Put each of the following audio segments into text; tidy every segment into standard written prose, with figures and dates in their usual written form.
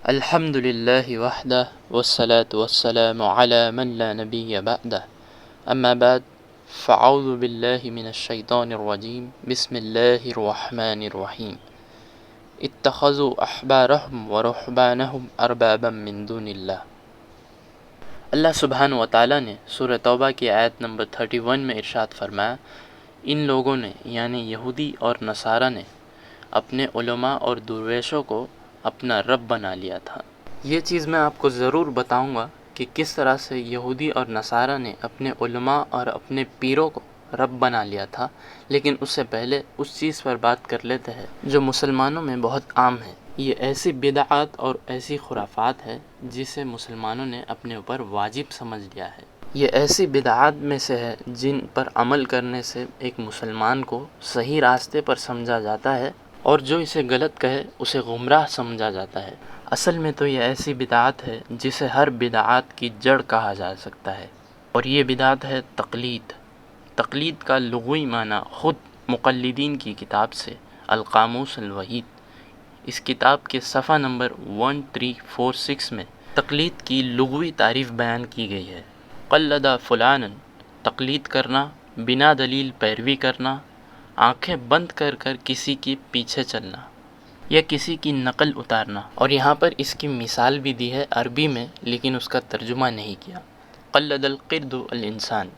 الحمد لله وحده والصلاة والسلام على من لا نبي بعده أما بعد فأعوذ بالله من الشيطان الرجيم بسم الله الرحمن الرحيم اتخذوا أحبارهم ورهبانهم أربابا من دون الله۔ اللہ سبحانہ و تعالیٰ نے سورہ توبہ کی آیت نمبر 31 میں ارشاد فرمایا، ان لوگوں نے یعنی یہودی اور نصارہ نے اپنے علماء اور درویشوں کو اپنا رب بنا لیا تھا۔ یہ چیز میں آپ کو ضرور بتاؤں گا کہ کس طرح سے یہودی اور نصارہ نے اپنے علماء اور اپنے پیروں کو رب بنا لیا تھا، لیکن اس سے پہلے اس چیز پر بات کر لیتے ہیں جو مسلمانوں میں بہت عام ہے۔ یہ ایسی بدعات اور ایسی خرافات ہے جسے مسلمانوں نے اپنے اوپر واجب سمجھ لیا ہے۔ یہ ایسی بدعات میں سے ہے جن پر عمل کرنے سے ایک مسلمان کو صحیح راستے پر سمجھا جاتا ہے، اور جو اسے غلط کہے اسے گمراہ سمجھا جاتا ہے۔ اصل میں تو یہ ایسی بدعات ہے جسے ہر بدعات کی جڑ کہا جا سکتا ہے، اور یہ بدعت ہے تقلید۔ تقلید کا لغوی معنی خود مقلدین کی کتاب سے القاموس الوحید، اس کتاب کے صفحہ نمبر 1346 میں تقلید کی لغوی تعریف بیان کی گئی ہے۔ قلد فلانا، تقلید کرنا، بنا دلیل پیروی کرنا، آنکھیں بند کر کر کسی کے پیچھے چلنا یا کسی کی نقل اتارنا۔ اور یہاں پر اس کی مثال بھی دی ہے عربی میں، لیکن اس کا ترجمہ نہیں کیا۔ قلد القرد الانسان،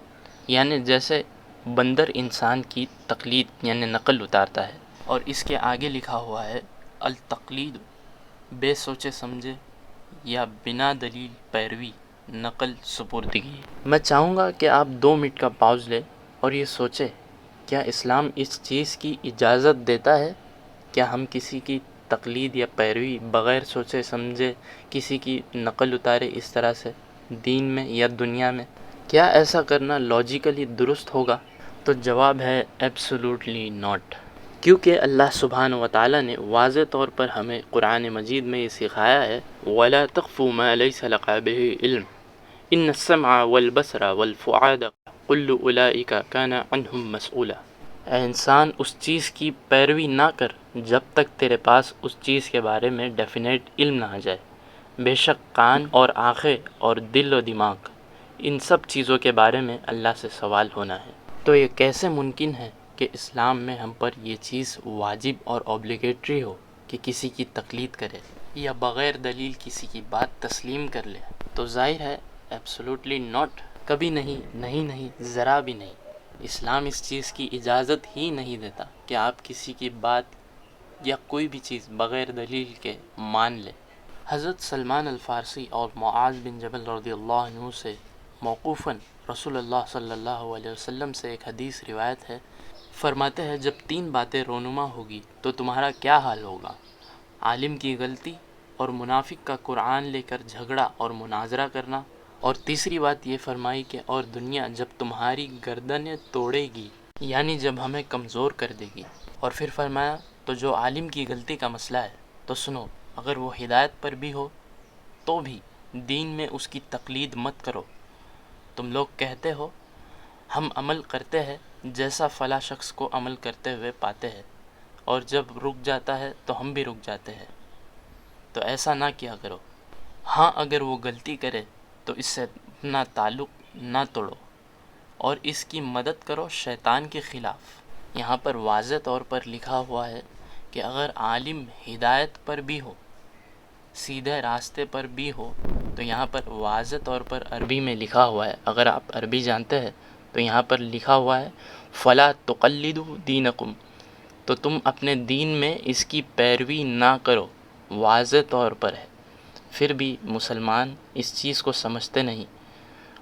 یعنی جیسے بندر انسان کی تقلید یعنی نقل اتارتا ہے، اور اس کے آگے لکھا ہوا ہے التقلید بے سوچے سمجھے یا بنا دلیل پیروی، نقل سپردگی۔ میں چاہوں گا کہ آپ 2 منٹ کا پاؤز لیں اور یہ سوچیں، کیا اسلام اس چیز کی اجازت دیتا ہے؟ کیا ہم کسی کی تقلید یا پیروی بغیر سوچے سمجھے کسی کی نقل اتارے اس طرح سے دین میں یا دنیا میں؟ کیا ایسا کرنا لاجیکلی درست ہوگا؟ تو جواب ہے ایبسولوٹلی ناٹ، کیونکہ اللہ سبحانہ و تعالیٰ نے واضح طور پر ہمیں قرآن مجید میں یہ سکھایا ہے وَلَا تَقْفُ مَا لَيْسَ لَكَ بِهِ عِلْمٌ إِنَّ السَّمْعَ وَالْبَصَرَ وَالْفُؤَادَ كُلُّ أُولَئِكَ كَانَ عَنْهُ مَسْئُولًا۔ اے انسان، اس چیز کی پیروی نہ کر جب تک تیرے پاس اس چیز کے بارے میں ڈیفینیٹ علم نہ آ جائے۔ بے شک کان اور آنکھیں اور دل و دماغ، ان سب چیزوں کے بارے میں اللہ سے سوال ہونا ہے۔ تو یہ کیسے ممکن ہے کہ اسلام میں ہم پر یہ چیز واجب اور اوبلیگیٹری ہو کہ کسی کی تقلید کرے یا بغیر دلیل کسی کی بات تسلیم کر لے؟ تو ظاہر ہے ایبسولوٹلی ناٹ، کبھی نہیں، نہیں نہیں، ذرا بھی نہیں۔ اسلام اس چیز کی اجازت ہی نہیں دیتا کہ آپ کسی کی بات یا کوئی بھی چیز بغیر دلیل کے مان لیں۔ حضرت سلمان الفارسی اور معاذ بن جبل رضی اللہ عنہ سے موقوفاً رسول اللہ صلی اللہ علیہ وسلم سے ایک حدیث روایت ہے، فرماتے ہیں جب 3 باتیں رونما ہوگی تو تمہارا کیا حال ہوگا؟ عالم کی غلطی، اور منافق کا قرآن لے کر جھگڑا اور مناظرہ کرنا، اور تیسری بات یہ فرمائی کہ اور دنیا جب تمہاری گردنیں توڑے گی، یعنی جب ہمیں کمزور کر دے گی۔ اور پھر فرمایا تو جو عالم کی غلطی کا مسئلہ ہے تو سنو، اگر وہ ہدایت پر بھی ہو تو بھی دین میں اس کی تقلید مت کرو۔ تم لوگ کہتے ہو ہم عمل کرتے ہیں جیسا فلاں شخص کو عمل کرتے ہوئے پاتے ہیں، اور جب رک جاتا ہے تو ہم بھی رک جاتے ہیں، تو ایسا نہ کیا کرو۔ ہاں، اگر وہ غلطی کرے تو اس سے اپنا تعلق نہ توڑو اور اس کی مدد کرو شیطان کے خلاف۔ یہاں پر واضح طور پر لکھا ہوا ہے کہ اگر عالم ہدایت پر بھی ہو، سیدھے راستے پر بھی ہو، تو یہاں پر واضح طور پر عربی میں لکھا ہوا ہے، اگر آپ عربی جانتے ہیں تو یہاں پر لکھا ہوا ہے فَلَا تُقَلِّدُوا دِينَكُمْ، تو تم اپنے دین میں اس کی پیروی نہ کرو، واضح طور پر ہے۔ پھر بھی مسلمان اس چیز کو سمجھتے نہیں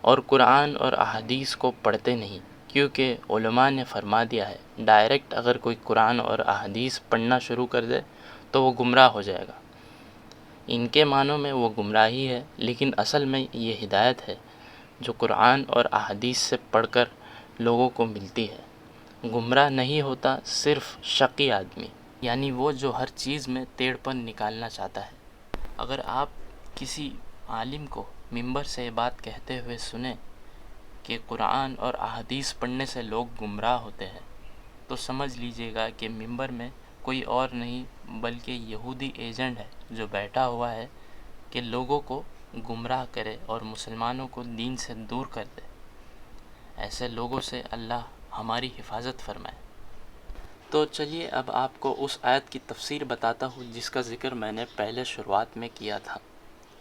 اور قرآن اور احادیث کو پڑھتے نہیں، کیونکہ علماء نے فرما دیا ہے ڈائریکٹ اگر کوئی قرآن اور احادیث پڑھنا شروع کر دے تو وہ گمراہ ہو جائے گا۔ ان کے معنوں میں وہ گمراہی ہے، لیکن اصل میں یہ ہدایت ہے جو قرآن اور احادیث سے پڑھ کر لوگوں کو ملتی ہے۔ گمراہ نہیں ہوتا صرف شقی آدمی، یعنی وہ جو ہر چیز میں ٹیڑھ پن نکالنا چاہتا ہے۔ اگر آپ کسی عالم کو منبر سے یہ بات کہتے ہوئے سنیں کہ قرآن اور احادیث پڑھنے سے لوگ گمراہ ہوتے ہیں، تو سمجھ لیجئے گا کہ منبر میں کوئی اور نہیں بلکہ یہودی ایجنٹ ہے جو بیٹھا ہوا ہے کہ لوگوں کو گمراہ کرے اور مسلمانوں کو دین سے دور کر دے۔ ایسے لوگوں سے اللہ ہماری حفاظت فرمائے۔ تو چلیے اب آپ کو اس آیت کی تفسیر بتاتا ہوں جس کا ذکر میں نے پہلے شروعات میں کیا تھا،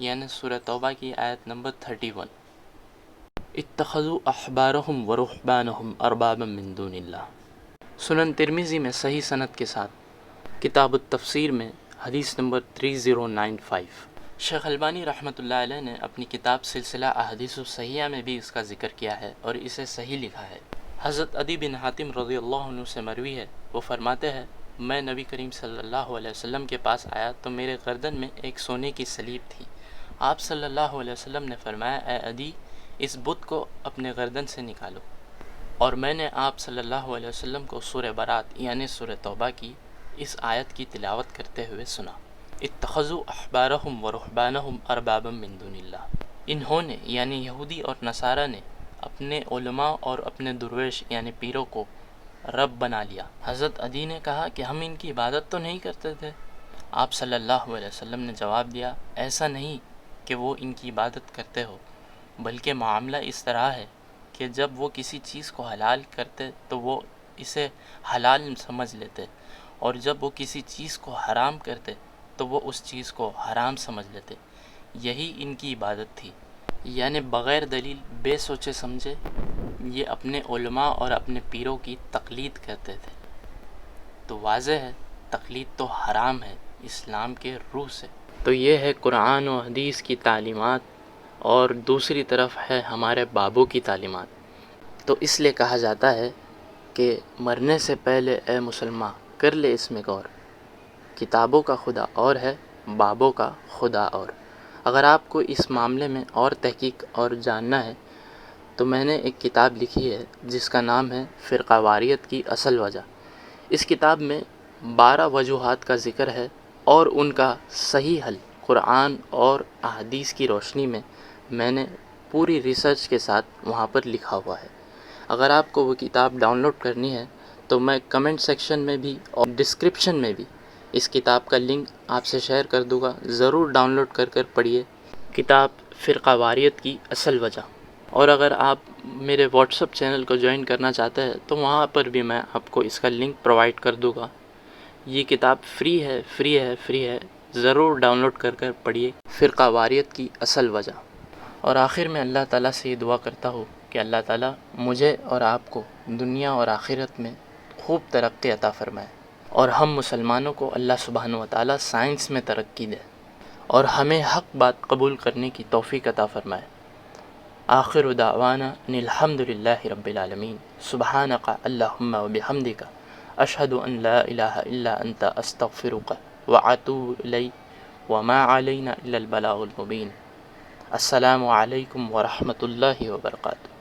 یعنی سورہ توبہ کی آیت نمبر 31۔ اتخذوا احبارهم ورهبانهم اربابا من دون اللہ۔ سنن ترمذی میں صحیح سند کے ساتھ کتاب التفسیر میں حدیث نمبر 3095۔ شیخ البانی رحمۃ اللہ علیہ نے اپنی کتاب سلسلہ احادیث الصحیحہ میں بھی اس کا ذکر کیا ہے اور اسے صحیح لکھا ہے۔ حضرت عدی بن حاتم رضی اللہ عنہ سے مروی ہے، وہ فرماتے ہیں میں نبی کریم صلی اللہ علیہ وسلم کے پاس آیا تو میرے گردن میں ایک سونے کی سلیب تھی۔ آپ صلی اللہ علیہ وسلم نے فرمایا اے عدی اس بت کو اپنے گردن سے نکالو، اور میں نے آپ صلی اللہ علیہ وسلم کو سورہ برات یعنی سورہ توبہ کی اس آیت کی تلاوت کرتے ہوئے سنا۔ اتخذوا احبارهم ورهبانهم اربابا من دون اللہ۔ انہوں نے یعنی یہودی اور نصارہ نے اپنے علماء اور اپنے درویش یعنی پیروں کو رب بنا لیا۔ حضرت عدی نے کہا کہ ہم ان کی عبادت تو نہیں کرتے تھے۔ آپ صلی اللہ علیہ وسلم نے جواب دیا ایسا نہیں کہ وہ ان کی عبادت کرتے ہو، بلکہ معاملہ اس طرح ہے کہ جب وہ کسی چیز کو حلال کرتے تو وہ اسے حلال سمجھ لیتے، اور جب وہ کسی چیز کو حرام کرتے تو وہ اس چیز کو حرام سمجھ لیتے۔ یہی ان کی عبادت تھی، یعنی بغیر دلیل بے سوچے سمجھے یہ اپنے علماء اور اپنے پیروں کی تقلید کرتے تھے۔ تو واضح ہے تقلید تو حرام ہے اسلام کے روح سے۔ تو یہ ہے قرآن و حدیث کی تعلیمات، اور دوسری طرف ہے ہمارے بابوں کی تعلیمات۔ تو اس لیے کہا جاتا ہے کہ مرنے سے پہلے اے مسلمان کر لے اس میں غور، کتابوں کا خدا اور ہے، بابوں کا خدا اور۔ اگر آپ کو اس معاملے میں اور تحقیق اور جاننا ہے تو میں نے ایک کتاب لکھی ہے جس کا نام ہے فرقہ واریت کی اصل وجہ۔ اس کتاب میں 12 وجوہات کا ذکر ہے اور ان کا صحیح حل قرآن اور احادیث کی روشنی میں نے پوری ریسرچ کے ساتھ وہاں پر لکھا ہوا ہے۔ اگر آپ کو وہ کتاب ڈاؤن لوڈ کرنی ہے تو میں کمنٹ سیکشن میں بھی اور ڈسکرپشن میں بھی اس کتاب کا لنک آپ سے شیئر کر دوں گا، ضرور ڈاؤن لوڈ کر پڑھیے کتاب فرقہ واریت کی اصل وجہ۔ اور اگر آپ میرے واٹس اپ چینل کو جوائن کرنا چاہتے ہیں تو وہاں پر بھی میں آپ کو اس کا لنک پرووائڈ کر دوں گا۔ یہ کتاب فری ہے، ضرور ڈاؤن لوڈ کر پڑھیے فرقہ واریت کی اصل وجہ۔ اور آخر میں اللہ تعالیٰ سے یہ دعا کرتا ہوں کہ اللہ تعالیٰ مجھے اور آپ کو دنیا اور آخرت میں خوب ترقی عطا فرمائے، اور ہم مسلمانوں کو اللہ سبحانہ و تعالیٰ سائنس میں ترقی دے، اور ہمیں حق بات قبول کرنے کی توفیق عطا فرمائے۔ آخر دعوانا ان الحمد للہ رب العالمین، سبحانک اللہم و بحمدک، اشہد ان لا الہ الا انت، استغفرک واتوب الیک، وما علینا الا البلاغ المبین۔ السلام علیکم ورحمۃ اللہ وبرکاتہ۔